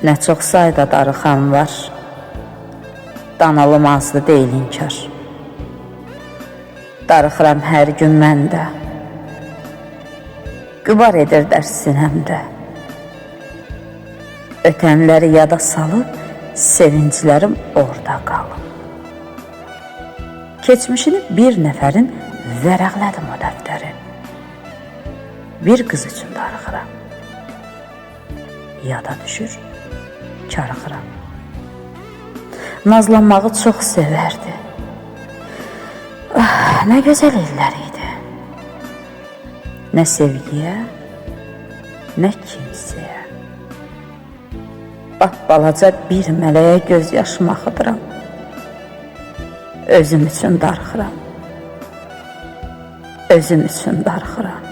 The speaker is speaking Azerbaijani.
Nə çox sayda darıxan var, danılmazdı deyil inkar. Darıxıram hər gün mən də, gübar edir dərs sinəmdə. Ötənləri yada salıb, sevinclərim orada qalıb. Keçmişini bir nəfərin vərəqlədim o dəftəri. Bir qız üçün darıxıram, yada düşür, karıxıram. Nazlanmağı çox sevərdi. Nə gözəl illər idi. Nə sevgiyə, nə kimsəyə. Balaca bir mələyə göz yaşım axıdıram. Özüm üçün darıxıram. Özüm üçün darıxıram.